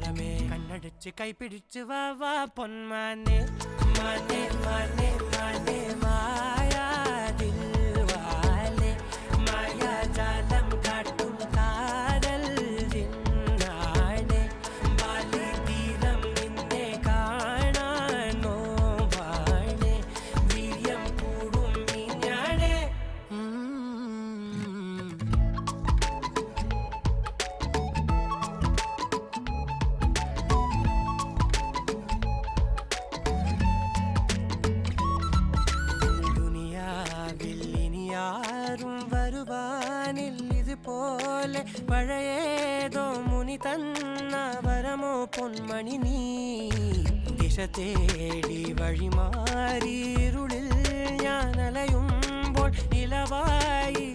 താരമേ കണ്ണടച്ച് കൈപിടിച്ച് വാ വാ പൊന്മാനെ മാനെ മാനെ മാനെ മായാതിൽ വാലെ മായാജാലം കാട്ടും കാതൽ ജിന്നാനെ ബാലി തീരം നിന്നെ കാണാനോ വാണെ വീര്യം കൂടും മിഞ്ഞാണെ ും വരുവാനിൽ ഇതുപോലെ പഴയേതോ മുനി തന്ന വരമോ പൊന്മണി നീ ദിശ തേടി വഴിമാറിയിരുളിൽ ഞാൻ അലയുമ്പോൾ നിലവായി